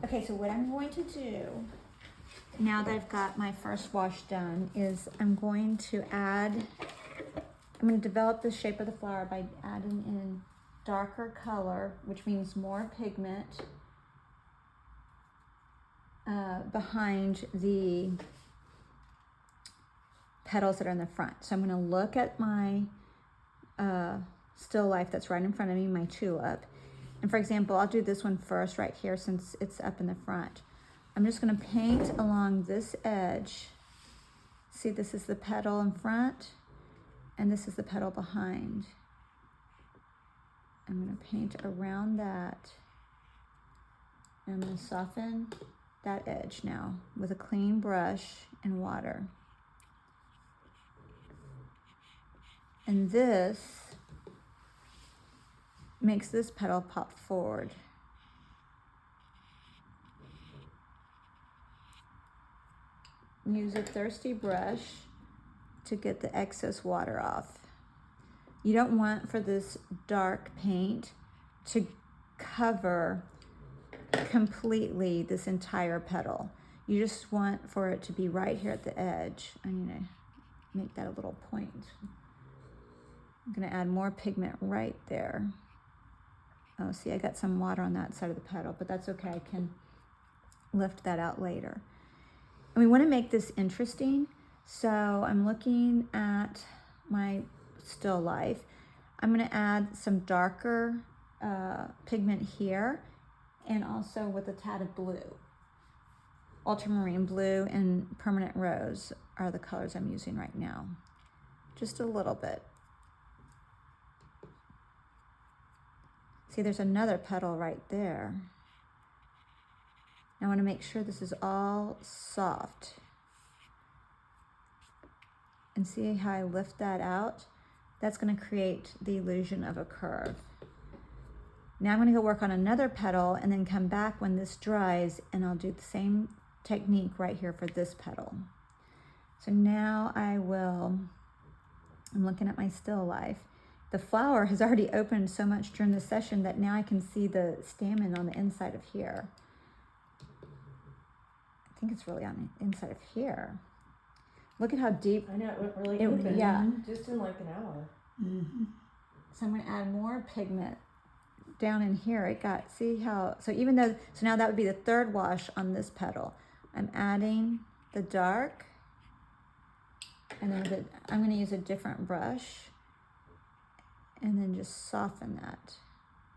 Okay, so what I'm going to do, now that I've got my first wash done, is I'm going to develop the shape of the flower by adding in darker color, which means more pigment behind the petals that are in the front. So I'm going to look at my still life that's right in front of me, my tulip. And for example, I'll do this one first right here since it's up in the front. I'm just going to paint along this edge. See, this is the petal in front and this is the petal behind. I'm going to paint around that. And I'm going to soften that edge now with a clean brush and water. And this makes this petal pop forward. Use a thirsty brush to get the excess water off. You don't want for this dark paint to cover completely this entire petal. You just want for it to be right here at the edge. I'm gonna make that a little point. I'm gonna add more pigment right there. Oh, see, I got some water on that side of the petal, but that's okay. I can lift that out later. And we want to make this interesting. So I'm looking at my still life. I'm going to add some darker pigment here and also with a tad of blue. Ultramarine blue and permanent rose are the colors I'm using right now. Just a little bit. See, there's another petal right there. I want to make sure this is all soft. And see how I lift that out? That's going to create the illusion of a curve. Now I'm going to go work on another petal and then come back when this dries and I'll do the same technique right here for this petal. So now I'm looking at my still life. The flower has already opened so much during the session that now I can see the stamen on the inside of here. I think it's really on the inside of here. Look at how deep. I know, it went really open. Yeah. Just in like an hour. Mm-hmm. So I'm going to add more pigment down in here. See how, so now that would be the third wash on this petal. I'm adding the dark, and then I'm going to use a different brush. And then just soften that.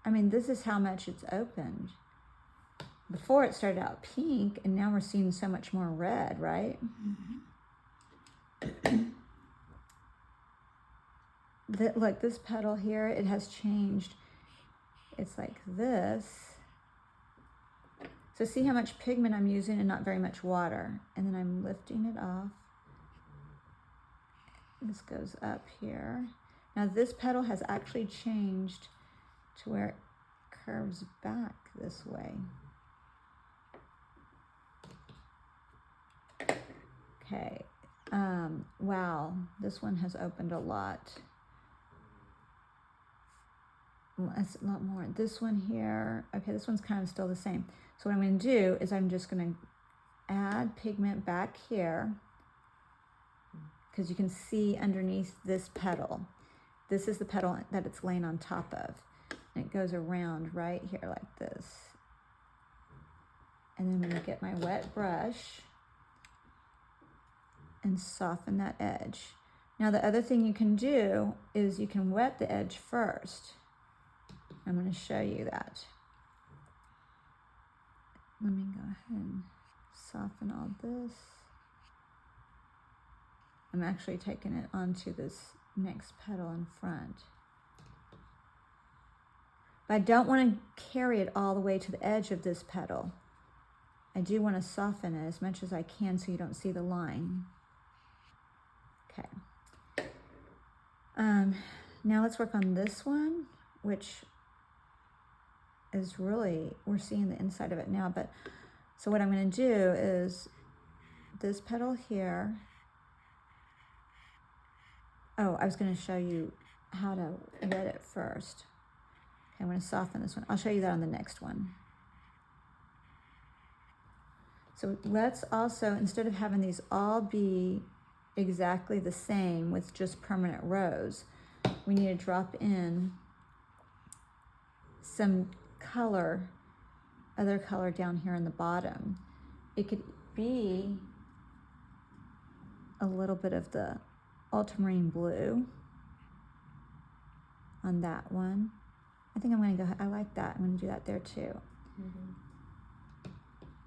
I mean, this is how much it's opened. Before it started out pink, and now we're seeing so much more red, right? Mm-hmm. Look, this petal here, it has changed. It's like this. So see how much pigment I'm using and not very much water. And then I'm lifting it off. This goes up here. Now this petal has actually changed to where it curves back this way. Okay, wow, this one has opened a lot. That's a lot more. This one here, okay, this one's kind of still the same. So what I'm going to do is I'm just going to add pigment back here because you can see underneath this petal. This is the petal that it's laying on top of. And it goes around right here like this. And then I'm going to get my wet brush and soften that edge. Now the other thing you can do is you can wet the edge first. I'm going to show you that. Let me go ahead and soften all this. I'm actually taking it onto this next petal in front. But I don't want to carry it all the way to the edge of this petal. I do want to soften it as much as I can so you don't see the line. Okay. Now let's work on this one, which is really, we're seeing the inside of it now. But so what I'm going to do is this petal here. Oh, I was going to show you how to wet it first. Okay, I'm going to soften this one. I'll show you that on the next one. So let's also, instead of having these all be exactly the same with just permanent rows, we need to drop in some color, other color down here in the bottom. It could be a little bit of the ultramarine blue on that one. I think I'm going to go, I like that. I'm going to do that there too.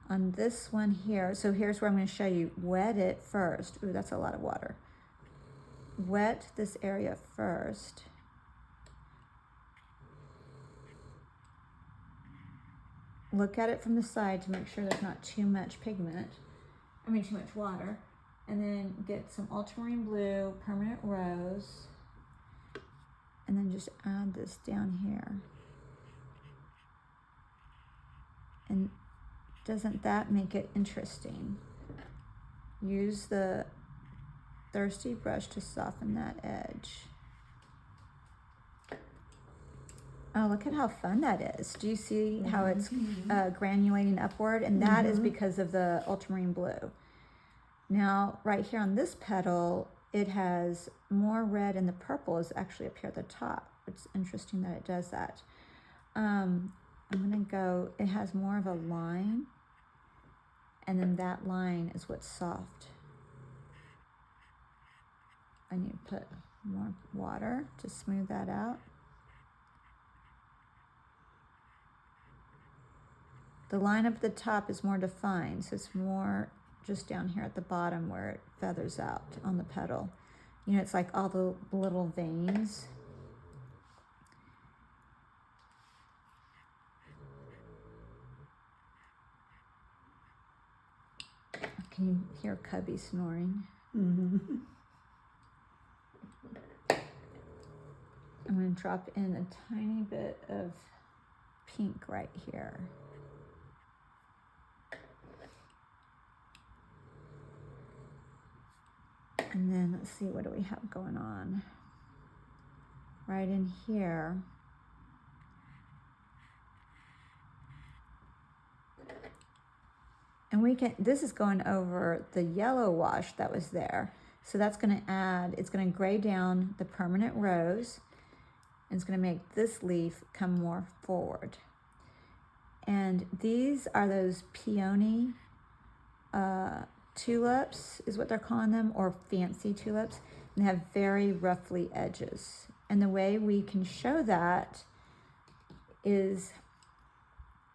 On this one here, so here's where I'm going to show you, wet it first. Ooh, that's a lot of water. Wet this area first. Look at it from the side to make sure there's not too much pigment. I mean, too much water. And then get some ultramarine blue, permanent rose. And then just add this down here. And doesn't that make it interesting? Use the thirsty brush to soften that edge. Oh, look at how fun that is. Do you see how it's granulating upward? And that is because of the ultramarine blue. Now, right here on this petal, it has more red, and the purple is actually up here at the top. It's interesting that it does that. I'm gonna go, it has more of a line, and then that line is what's soft. I need to put more water to smooth that out. The line up at the top is more defined, so it's more just down here at the bottom where it feathers out on the petal. You know, it's like all the little veins. Can you hear Cubby snoring? I'm going to drop in a tiny bit of pink right here. And then let's see, what do we have going on? Right in here. And we can, this is going over the yellow wash that was there. So that's going to add, it's going to gray down the permanent rose. And it's going to make this leaf come more forward. And these are those peony tulips is what they're calling them, or fancy tulips, and they have very roughly edges. And the way we can show that is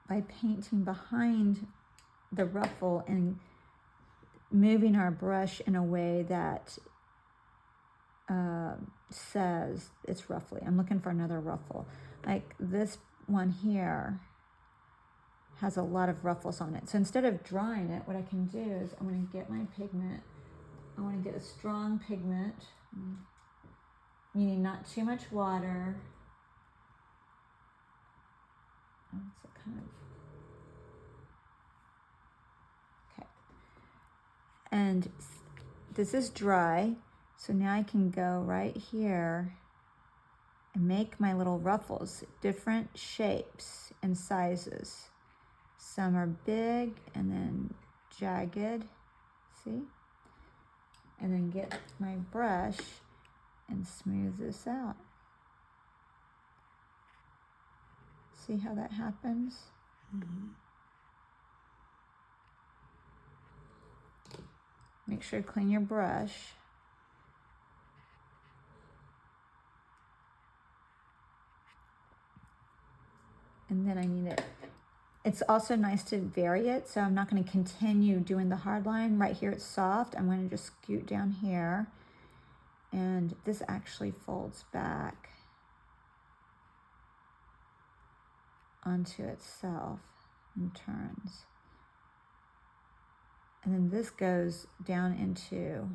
by painting behind the ruffle and moving our brush in a way that says it's roughly. I'm looking for another ruffle. Like this one here has a lot of ruffles on it. So instead of drying it, what I can do is I'm going to get my pigment. I want to get a strong pigment, meaning not too much water. So kind of, okay. And this is dry, so now I can go right here and make my little ruffles, different shapes and sizes. Some are big and then jagged, see? And then get my brush and smooth this out. See how that happens? Make sure to clean your brush. And then I need it. It's also nice to vary it, so I'm not going to continue doing the hard line. Right here it's soft. I'm going to just scoot down here. And this actually folds back onto itself and turns. And then this goes down into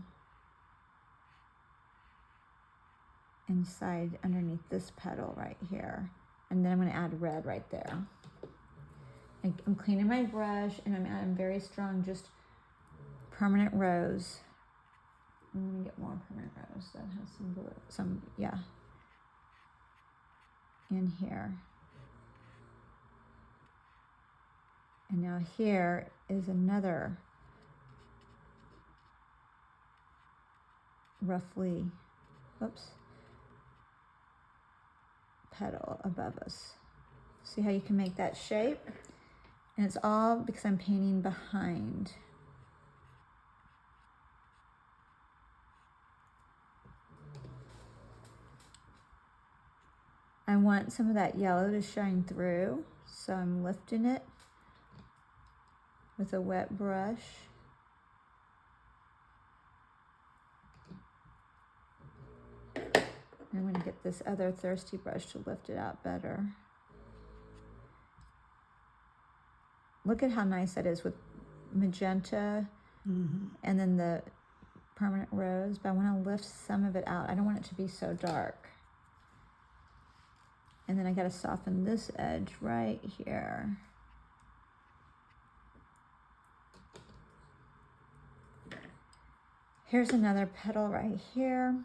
inside underneath this petal right here. And then I'm going to add red right there. I'm cleaning my brush and I'm adding very strong, just permanent rose. I'm going to get more permanent rose that has some blue, yeah, in here. And now here is another roughly, whoops, petal above us. See how you can make that shape? And it's all because I'm painting behind. I want some of that yellow to shine through, so I'm lifting it with a wet brush. I'm going to get this other thirsty brush to lift it out better. Look at how nice that is with magenta and then the permanent rose, but I want to lift some of it out. I don't want it to be so dark. And then I got to soften this edge right here. Here's another petal right here.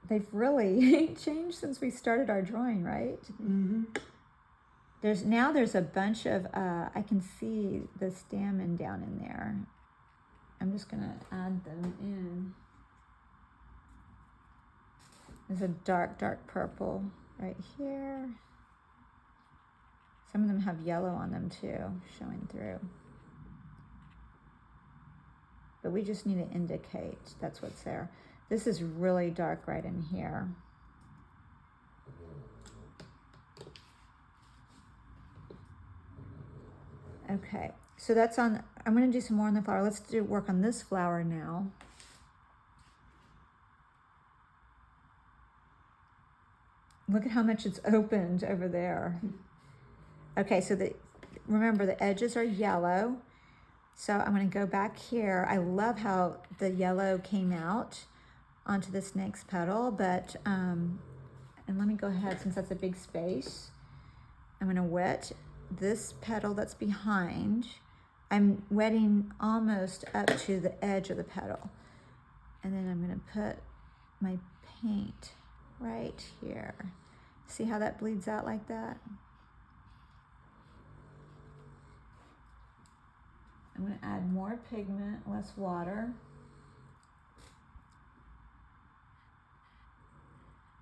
They've really changed since we started our drawing, right? There's a bunch of, I can see the stamina down in there. I'm just gonna add them in. There's a dark, dark purple right here. Some of them have yellow on them too, showing through. But we just need to indicate that's what's there. This is really dark right in here. Okay, so that's on, I'm gonna do some more on the flower. Let's work on this flower now. Look at how much it's opened over there. Okay, so remember the edges are yellow. So I'm gonna go back here. I love how the yellow came out onto this next petal, but, and let me go ahead, since that's a big space, I'm gonna wet this petal that's behind. I'm wetting almost up to the edge of the petal. And then I'm gonna put my paint right here. See how that bleeds out like that? I'm gonna add more pigment, less water.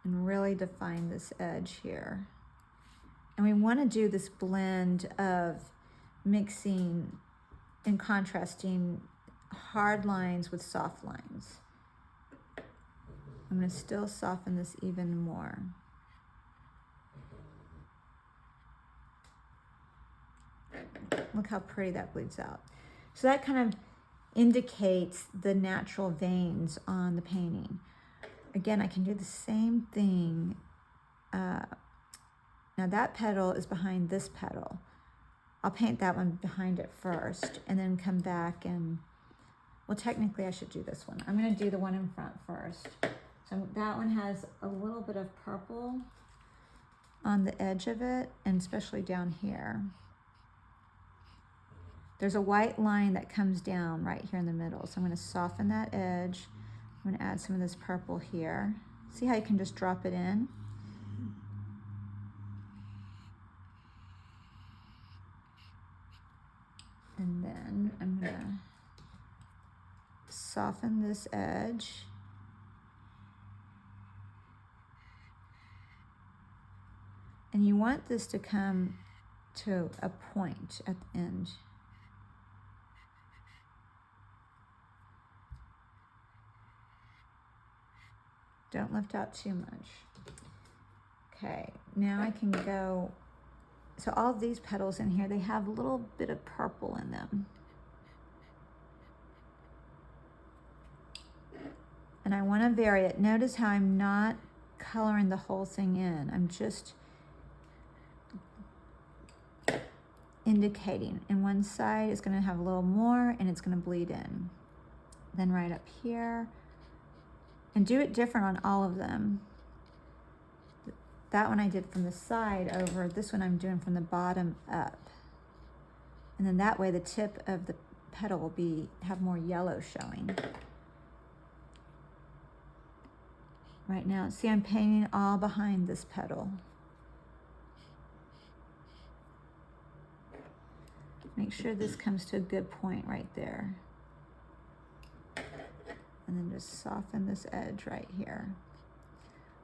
And really define this edge here. And we want to do this blend of mixing and contrasting hard lines with soft lines. I'm going to still soften this even more. Look how pretty that bleeds out. So that kind of indicates the natural veins on the painting. Again, I can do the same thing. Now that petal is behind this petal. I'll paint that one behind it first and then come back and, well, technically I should do this one. I'm gonna do the one in front first. So that one has a little bit of purple on the edge of it, and especially down here. There's a white line that comes down right here in the middle. So I'm gonna soften that edge. I'm gonna add some of this purple here. See how you can just drop it in? And then I'm gonna soften this edge. And you want this to come to a point at the end. Don't lift out too much. Okay, now I can go, so all of these petals in here, they have a little bit of purple in them. And I want to vary it. Notice how I'm not coloring the whole thing in. I'm just indicating. And one side is going to have a little more and it's going to bleed in. Then right up here. And do it different on all of them. That one I did from the side over. This one I'm doing from the bottom up. And then that way the tip of the petal will have more yellow showing. Right now, see, I'm painting all behind this petal. Make sure this comes to a good point right there. And then just soften this edge right here.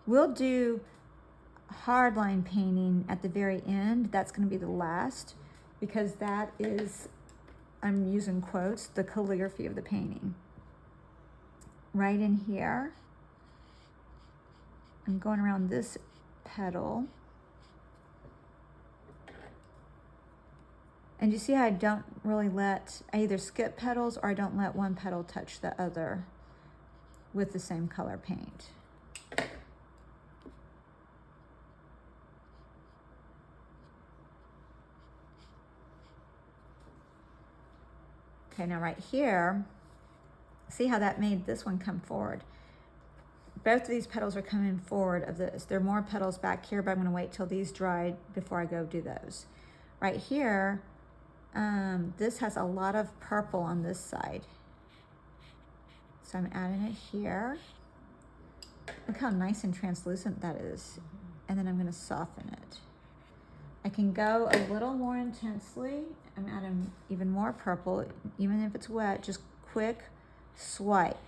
We'll do hard line painting at the very end. That's going to be the last, because that is, I'm using quotes, the calligraphy of the painting. Right in here, I'm going around this petal. And you see how I don't really I either skip petals or I don't let one petal touch the other with the same color paint. Okay, now right here, see how that made this one come forward. Both of these petals are coming forward of this. There are more petals back here, but I'm gonna wait till these dry before I go do those. Right here, this has a lot of purple on this side. So I'm adding it here. Look how nice and translucent that is. And then I'm gonna soften it. I can go a little more intensely. I'm adding even more purple, even if it's wet, just quick swipe.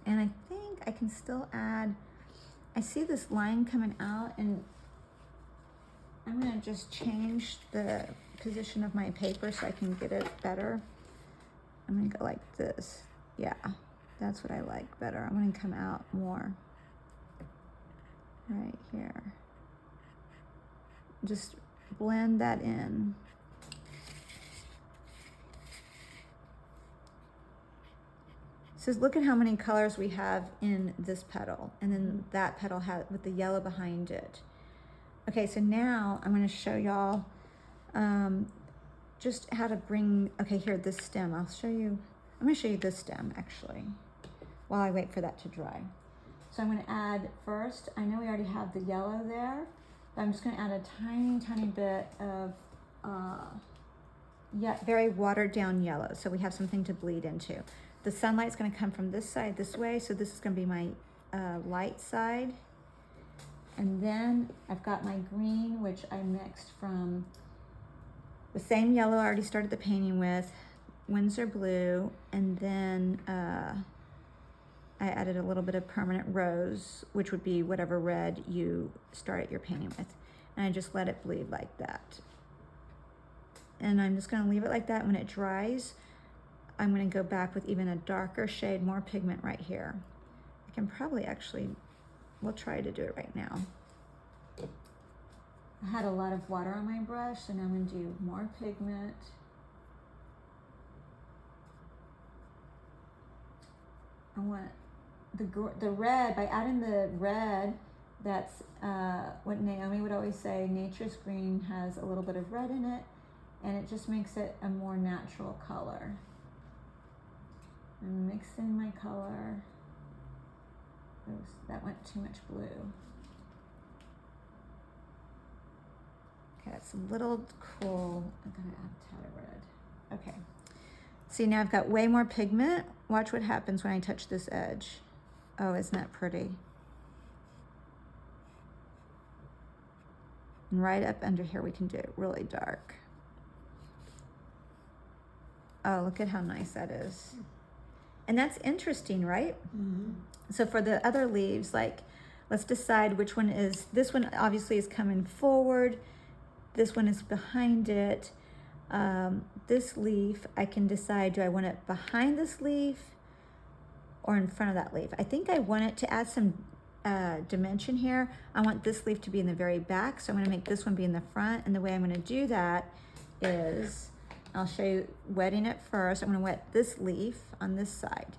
And I think I can still add, I see this line coming out, and I'm gonna just change the position of my paper so I can get it better. I'm gonna go like this. Yeah, that's what I like better. I'm gonna come out more. Right here. Just blend that in. So look at how many colors we have in this petal, and then that petal has with the yellow behind it. Okay, so now I'm going to show y'all just how to bring, okay, here, this stem. I'll show you, I'm going to show you this stem actually while I wait for that to dry. So I'm going to add first, I know we already have the yellow there, but I'm just going to add a tiny, tiny bit of very watered down yellow, so we have something to bleed into. The sunlight's going to come from this side this way, so this is going to be my light side. And then I've got my green, which I mixed from the same yellow I already started the painting with, Windsor blue, and then I added a little bit of permanent rose, which would be whatever red you started your painting with. And I just let it bleed like that. And I'm just gonna leave it like that. When it dries, I'm gonna go back with even a darker shade, more pigment right here. I can probably actually, we'll try to do it right now. I had a lot of water on my brush, so now I'm gonna do more pigment. I want the red, by adding the red, that's what Naomi would always say, nature's green has a little bit of red in it, and it just makes it a more natural color. I'm mixing my color. Oops, that went too much blue. Okay, that's a little cool. I'm gonna add a tad of red. Okay. See, now I've got way more pigment. Watch what happens when I touch this edge. Oh, isn't that pretty? And right up under here, we can do it really dark. Oh, look at how nice that is. And that's interesting, right? Mm-hmm. So for the other leaves, like, let's decide which one is, this one obviously is coming forward. This one is behind it. This leaf, I can decide, do I want it behind this leaf or in front of that leaf? I think I want it to add some dimension here. I want this leaf to be in the very back, so I'm gonna make this one be in the front. And the way I'm gonna do that is, I'll show you wetting it first. I'm gonna wet this leaf on this side.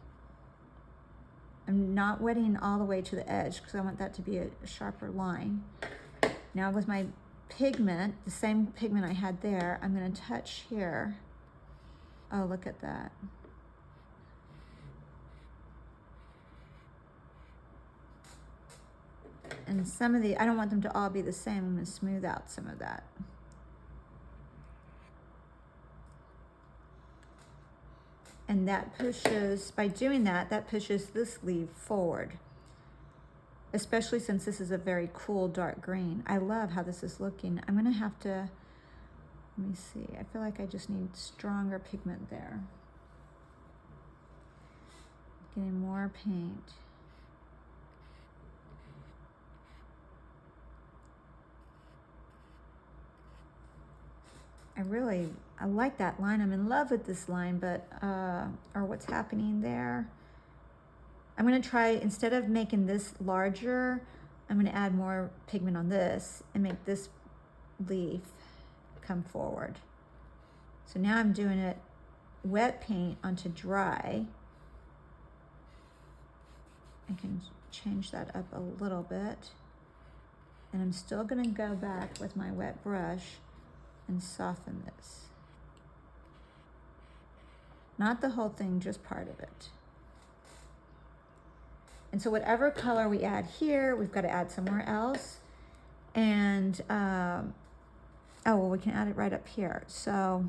I'm not wetting all the way to the edge because I want that to be a sharper line. Now with my pigment, the same pigment I had there, I'm gonna touch here. Oh, look at that. And some of the, I don't want them to all be the same. I'm gonna smooth out some of that. And that pushes, by doing that, that pushes this leaf forward. Especially since this is a very cool dark green. I love how this is looking. I'm gonna have to, let me see. I feel like I just need stronger pigment there. Getting more paint. I like that line. I'm in love with this line, but, or what's happening there. I'm gonna try, instead of making this larger, I'm gonna add more pigment on this and make this leaf come forward. So now I'm doing it wet paint onto dry. I can change that up a little bit. And I'm still gonna go back with my wet brush and soften this. Not the whole thing, just part of it. And so whatever color we add here, we've got to add somewhere else. And, oh, well, we can add it right up here. So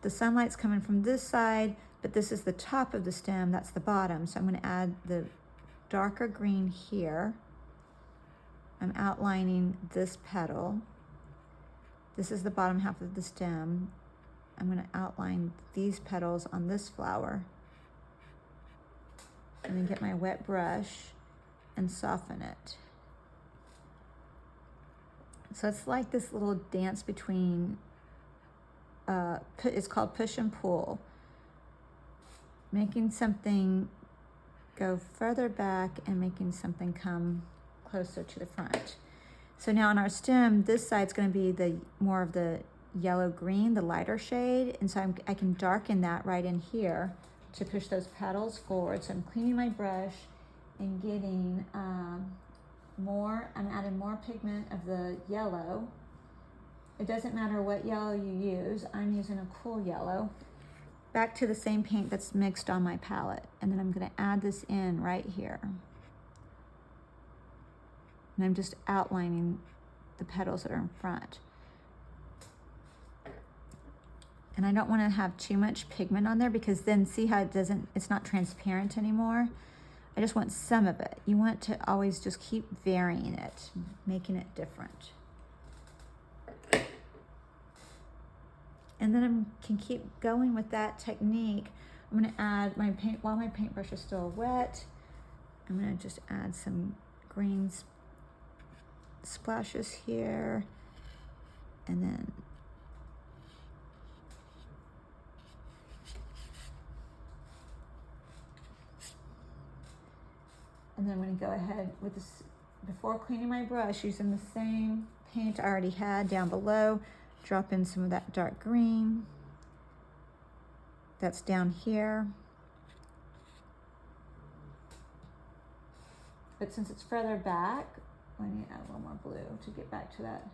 the sunlight's coming from this side, but this is the top of the stem, that's the bottom. So I'm gonna add the darker green here. I'm outlining this petal. This is the bottom half of the stem. I'm gonna outline these petals on this flower. And then get my wet brush and soften it. So it's like this little dance between, it's called push and pull. Making something go further back and making something come closer to the front. So now on our stem, this side's gonna be the more of the yellow-green, the lighter shade. And so I can darken that right in here to push those petals forward. So I'm cleaning my brush and getting I'm adding more pigment of the yellow. It doesn't matter what yellow you use. I'm using a cool yellow. Back to the same paint that's mixed on my palette. And then I'm gonna add this in right here. And I'm just outlining the petals that are in front. And I don't want to have too much pigment on there because then see how it's not transparent anymore. I just want some of it. You want to always just keep varying it, making it different. And then I can keep going with that technique. I'm going to add my paint, while my paintbrush is still wet, I'm going to just add some green splashes here. And then I'm going to go ahead with this, before cleaning my brush, using the same paint I already had down below, drop in some of that dark green that's down here. But since it's further back, let me add a little more blue to get back to that.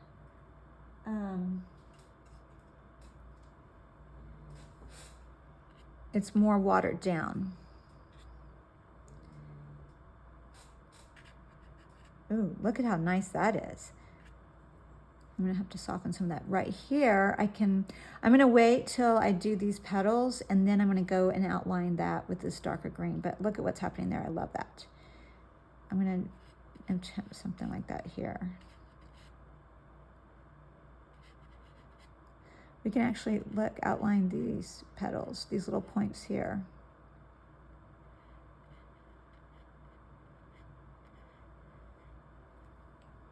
It's more watered down. Ooh, look at how nice that is. I'm gonna have to soften some of that. Right here, I'm gonna wait till I do these petals and then I'm gonna go and outline that with this darker green. But look at what's happening there, I love that. I'm gonna attempt something like that here. We can actually, look, outline these petals, these little points here.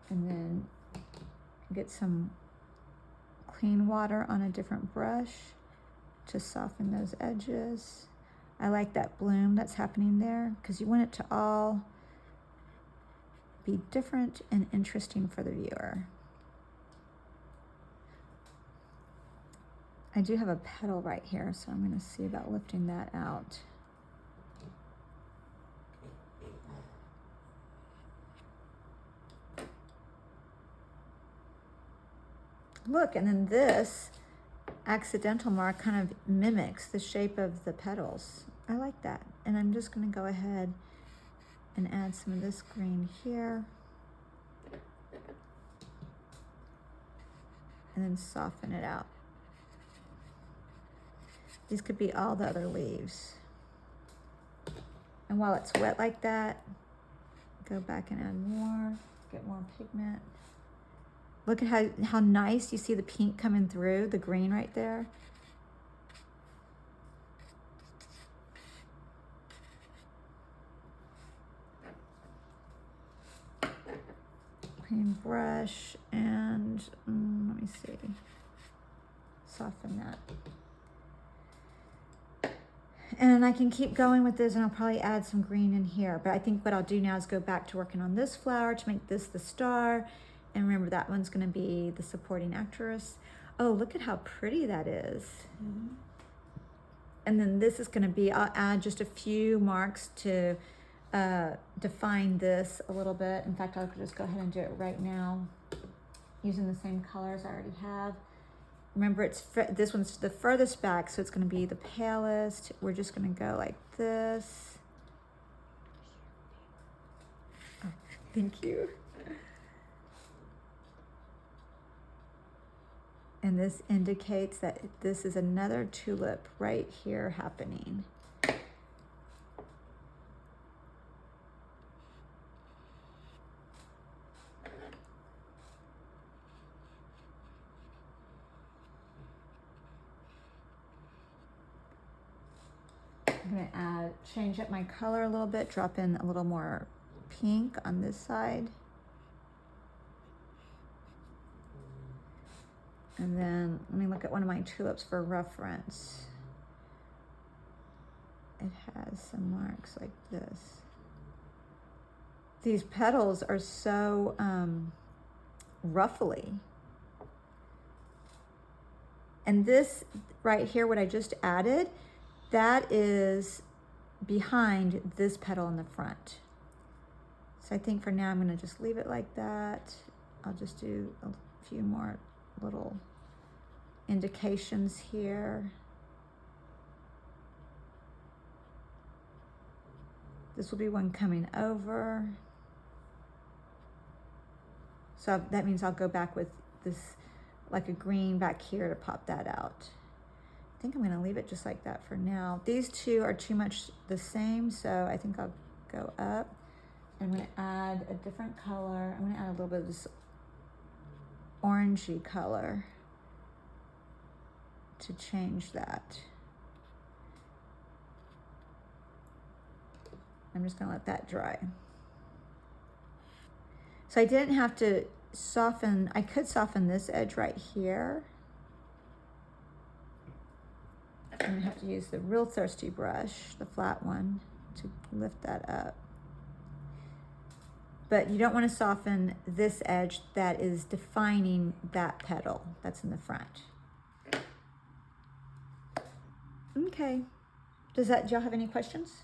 And then get some clean water on a different brush to soften those edges. I like that bloom that's happening there because you want it to all be different and interesting for the viewer. I do have a petal right here, so I'm going to see about lifting that out. Look, and then this accidental mark kind of mimics the shape of the petals. I like that. And I'm just going to go ahead and add some of this green here. And then soften it out. These could be all the other leaves. And while it's wet like that, go back and add more, get more pigment. Look at how nice you see the pink coming through, the green right there. Clean brush and let me see, soften that. And I can keep going with this and I'll probably add some green in here. But I think what I'll do now is go back to working on this flower to make this the star. And remember that one's gonna be the supporting actress. Oh, look at how pretty that is. Mm-hmm. And then this is gonna be, I'll add just a few marks to define this a little bit. In fact, I'll just go ahead and do it right now using the same colors I already have. Remember, this one's the furthest back, so it's going to be the palest. We're just going to go like this. Oh, thank you. And this indicates that this is another tulip right here happening. I'm gonna change up my color a little bit, drop in a little more pink on this side. And then let me look at one of my tulips for reference. It has some marks like this. These petals are so ruffly. And this right here, what I just added, that is behind this petal in the front. So I think for now I'm gonna just leave it like that. I'll just do a few more little indications here. This will be one coming over. So that means I'll go back with this, like a green back here to pop that out. I think I'm gonna leave it just like that for now. These two are too much the same, so I think I'll go up. I'm gonna add a different color. I'm gonna add a little bit of this orangey color to change that. I'm just gonna let that dry. So I didn't have to soften, I could soften this edge right here. I'm gonna have to use the real thirsty brush, the flat one, to lift that up. But you don't want to soften this edge that is defining that petal that's in the front. Okay. Do y'all have any questions?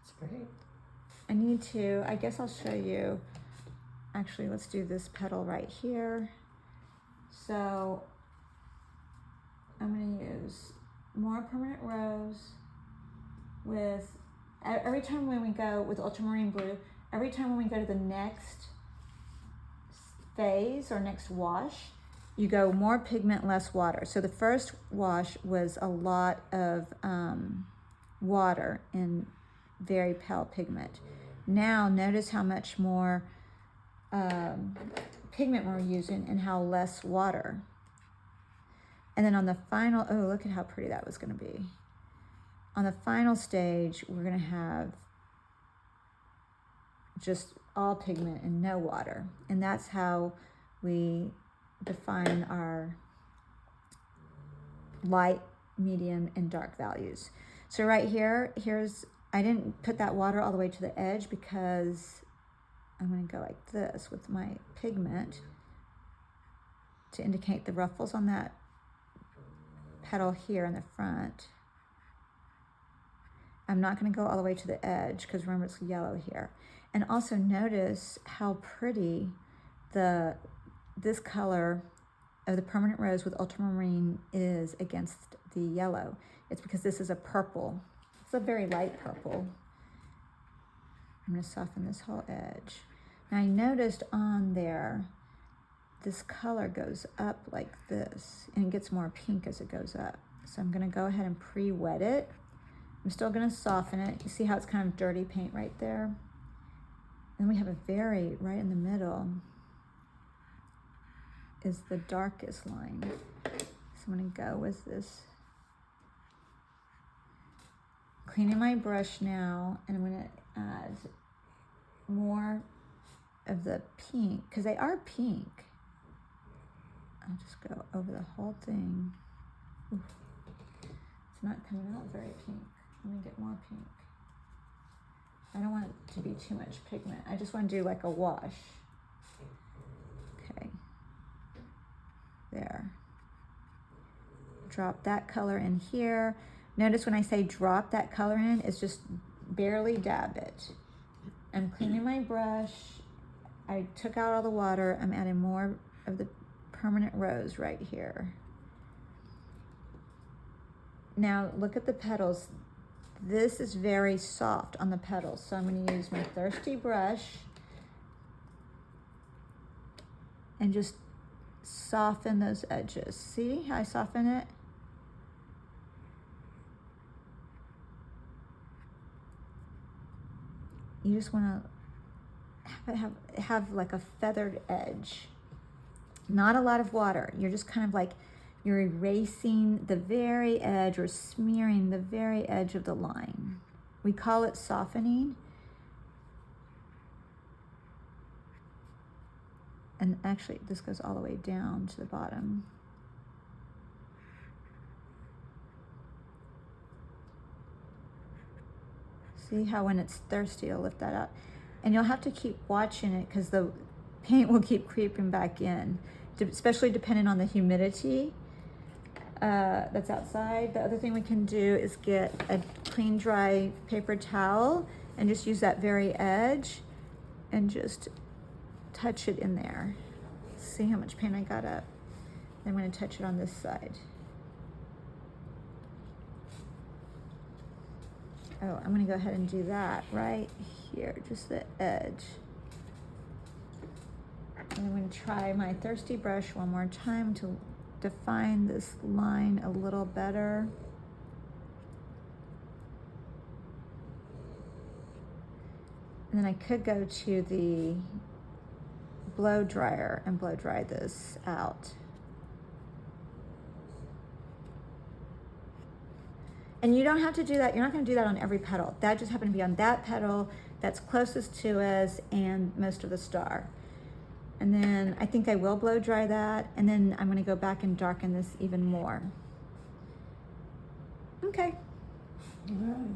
It's great. I guess I'll show you. Actually, let's do this petal right here. So I'm going to use more permanent rose with, every time when we go with ultramarine blue, every time when we go to the next phase or next wash, you go more pigment, less water. So the first wash was a lot of water and very pale pigment. Now notice how much more pigment we're using and how less water. And then on the final, oh, look at how pretty that was gonna be. On the final stage, we're gonna have just all pigment and no water. And that's how we define our light, medium, and dark values. So right here, I didn't put that water all the way to the edge because I'm gonna go like this with my pigment to indicate the ruffles on that petal here in the front. I'm not gonna go all the way to the edge because remember it's yellow here. And also notice how pretty this color of the permanent rose with ultramarine is against the yellow. It's because this is a purple. It's a very light purple. I'm gonna soften this whole edge. Now I noticed on there, this color goes up like this, and it gets more pink as it goes up. So I'm gonna go ahead and pre-wet it. I'm still gonna soften it. You see how it's kind of dirty paint right there? And we have a very, right in the middle is the darkest line. So I'm gonna go with this. Cleaning my brush now, and I'm gonna add more of the pink, because they are pink. I'll just go over the whole thing. Oof. It's not coming out very pink. Let me get more pink. I don't want it to be too much pigment. I just want to do like a wash. Okay. There. Drop that color in here. Notice when I say drop that color in, it's just barely dab it. I'm cleaning my brush. I took out all the water. I'm adding more of the permanent rose right here. Now look at the petals. This is very soft on the petals. So I'm going to use my thirsty brush and just soften those edges. See how I soften it? You just want to have like a feathered edge. Not a lot of water. You're just kind of like, you're erasing the very edge or smearing the very edge of the line. We call it softening. And actually, this goes all the way down to the bottom. See how when it's thirsty, it'll lift that up. And you'll have to keep watching it because the paint will keep creeping back in, especially depending on the humidity that's outside. The other thing we can do is get a clean, dry paper towel and just use that very edge and just touch it in there. See how much paint I got up? I'm going to touch it on this side. Oh, I'm going to go ahead and do that right here, just the edge. And I'm going to try my thirsty brush one more time to define this line a little better. And then I could go to the blow dryer and blow dry this out. And you don't have to do that. You're not going to do that on every petal. That just happened to be on that petal that's closest to us and most of the star. And then I think I will blow dry that. And then I'm going to go back and darken this even more. Okay. All right.